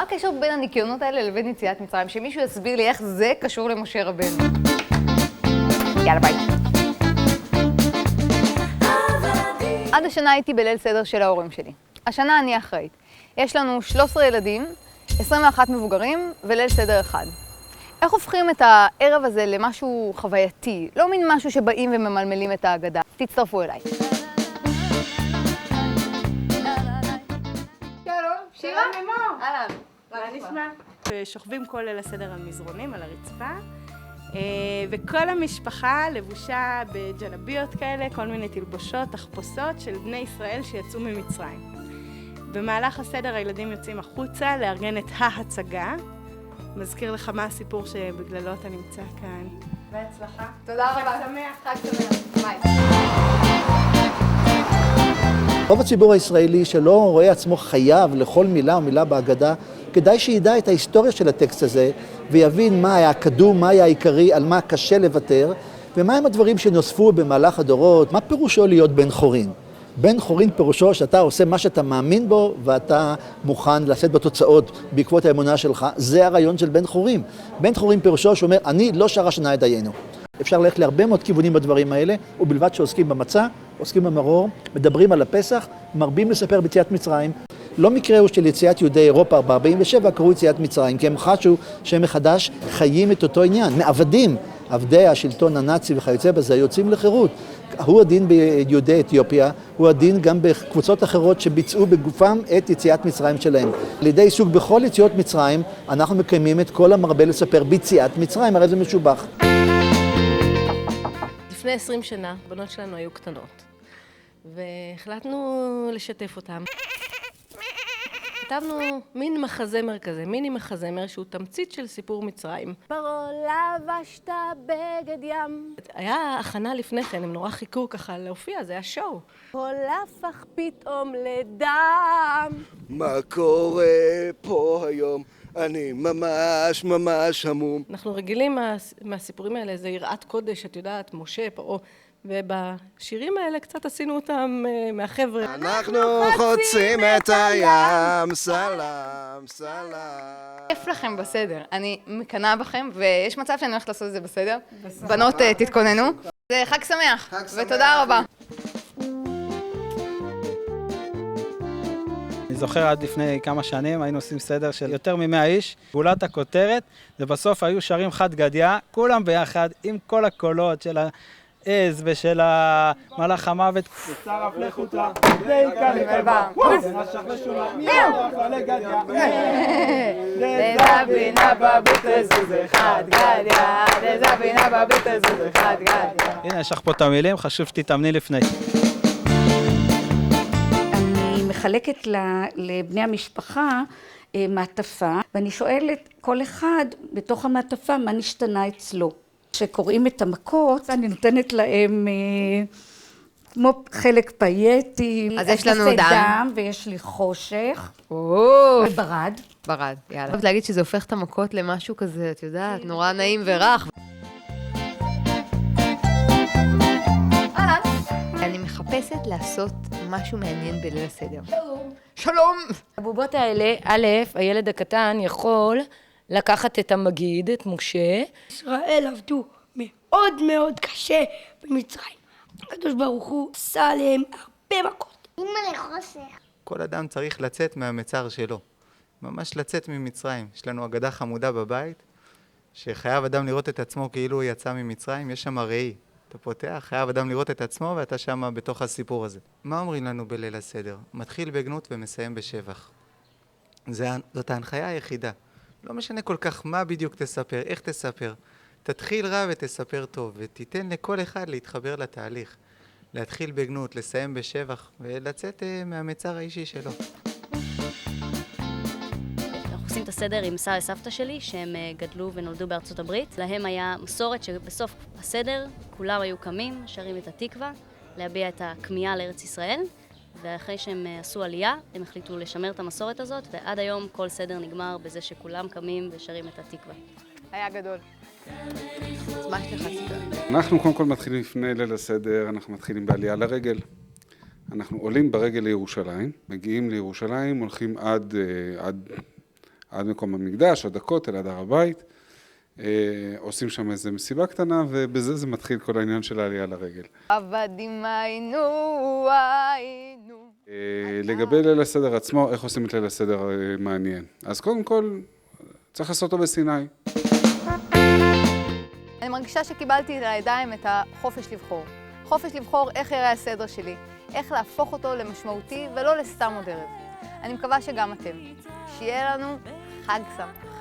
מה הקשר בין הניקיונות האלה לבין יציאת מצרים? שמישהו יסביר לי איך זה קשור למשה רבנו. יאללה ביי. עד השנה הייתי בליל סדר של ההורים שלי. השנה אני אחראית. יש לנו 13 ילדים, 21 מבוגרים וליל סדר אחד. איך הופכים את הערב הזה למשהו חווייתי? לא מין משהו שבאים וממלמלים את ההגדה. תצטרפו אליי. שירה? אהלן. מה נשמע? שוכבים כל ליל הסדר על מזרונים, על הרצפה, וכל המשפחה לבושה בג'לביות כאלה, כל מיני תלבושות, תחפושות של בני ישראל שיצאו ממצרים. במהלך הסדר הילדים יוצאים החוצה לארגן את ההצגה. מזכיר לך מה הסיפור שבגללו אתה נמצא כאן. בהצלחה. תודה רבה. חג שמח. חג שמח. ביי. רוב הציבור הישראלי שלא רואה עצמו חייב לכל מילה ומילה בהגדה, כדאי שידע את ההיסטוריה של הטקסט הזה ויבין מה היה הקדום, מה היה העיקרי, על מה קשה לוותר ומהם הדברים שנוספו במהלך הדורות. מה פירושו להיות בן חורין? בן חורין פירושו שאתה עושה מה שאתה מאמין בו ואתה מוכן לשאת בתוצאות בעקבות האמונה שלך. זה הרעיון של בן חורין. בן חורין פירושו שאומר, אני לא שר השנה את דיינו. אפשר ללכת להרבה מאוד כיוונים בדברים האלה, ובלבד שעוסקים במצה, עוסקים במרור, מדברים על הפסח, מרבים לספר ביציאת מצרים. לא מקרה הוא של יציאת יהודי אירופה ב-47 קראו יציאת מצרים, כי הם חשו שהם מחדש חיים את אותו עניין, מעבדים, עבדי השלטון הנאצי וכיוצא בזה, יוצאים לחירות. הוא הדין ביהודי אתיופיה, הוא הדין גם בקבוצות אחרות שביצעו בגופם את יציאת מצרים שלהם. על ידי עיסוק בכל יציאות מצרים, אנחנו מקיימים את כל המרבה לספר ביציאת מצרים, הרי זה משובח. לפני 20 שנה, הבנות שלנו היו קטנות, והחלטנו לשתף אותם. כתבנו מין מחזמר כזה, מיני מחזמר שהוא תמצית של סיפור מצרים. פרעה לבשת בגד ים. היה הכנה לפני כן, הם נורא חיכו ככה להופיע, זה היה שואו. פרעה הפך פתאום לדם. מה קורה פה היום? אני ממש המום. אנחנו רגילים מהסיפורים האלה, זה יראת קודש, את יודעת, משה, פרעה. ובשירים האלה קצת עשינו אותם מהחבר'ה. אנחנו חוצים את הים, סלאם, סלאם. כיף לכם בסדר. אני מקנאה בכם, ויש מצב שאני הולכת לעשות את זה בסדר. בנות, תתכוננו. זה חג שמח, ותודה רבה. אני זוכר עד לפני כמה שנים היינו עושים סדר של יותר מ-100 איש. גולת הכותרת, ובסוף היו שרים חד גדיא, כולם ביחד עם כל הקולות של העז ושל המלאך המוות. וצרף לחוטה, דיקה לבלבה, ונשך לשולה, מיהו לגדיא. דזבינה בביטה זה חד גדיא, דזבינה בביטה זה חד גדיא. הנה, יש לך פה את המילים, חשוב שתתאמני לפני. מחלקת לבני המשפחה מעטפה, ואני שואלת כל אחד בתוך המעטפה מה נשתנה אצלו. כשקוראים את המכות, אני נותנת להם כמו חלק פייטי, אז יש לנו דם, ויש לי חושך, וברד. וברד. ברד, יאללה. אני רוצה להגיד שזה הופך את המכות למשהו כזה, את יודעת, נורא נעים ורך. אני מחפשת לעשות משהו מעניין בליל הסדר. שלום. שלום. הבובות האלה, א', הילד הקטן יכול לקחת את המגיד, את משה. ישראל עבדו מאוד מאוד קשה במצרים. הקדוש ברוך הוא עשה עליהם הרבה מכות. אמא לחושך. כל אדם צריך לצאת מהמצר שלו. ממש לצאת ממצרים. יש לנו אגדה חמודה בבית, שחייב אדם לראות את עצמו כאילו הוא יצא ממצרים. יש שם ראי. אתה פותח, חייב אדם לראות את עצמו ואתה שם בתוך הסיפור הזה. מה אומרים לנו בליל הסדר? מתחיל בגנות ומסיים בשבח. זאת ההנחיה היחידה. לא משנה כל כך מה בדיוק תספר, איך תספר. תתחיל רע ותספר טוב, ותיתן לכל אחד להתחבר לתהליך. להתחיל בגנות, לסיים בשבח, ולצאת מהמצר האישי שלו. אנחנו עושים את הסדר עם סבא וסבתא שלי, שהם גדלו ונולדו בארצות הברית. להם היה מסורת שבסוף הסדר כולם היו קמים, שרים את התקווה, להביע את הכמיהה לארץ ישראל, ואחרי שהם עשו עלייה, הם החליטו לשמר את המסורת הזאת, ועד היום כל סדר נגמר בזה שכולם קמים ושרים את התקווה. היה גדול. אז מה יש לך לספר? אנחנו קודם כל מתחילים לפני ליל הסדר, אנחנו מתחילים בעלייה לרגל. אנחנו עולים ברגל לירושלים, מגיעים לירושלים, הולכים עד מקום המקדש, עד הכותל, עד הר הבית. עושים שם איזו מסיבה קטנה, ובזה זה מתחיל כל העניין של העלייה לרגל. עבדים היינו, היינו. לגבי ליל הסדר עצמו, איך עושים את ליל הסדר מעניין? אז קודם כל, צריך לעשות אותו בסיני. אני מרגישה שקיבלתי לידיים את החופש לבחור. חופש לבחור איך יראה הסדר שלי, איך להפוך אותו למשמעותי ולא לסתם עוד ערב. אני מקווה שגם אתם. שיהיה לנו חג שמח.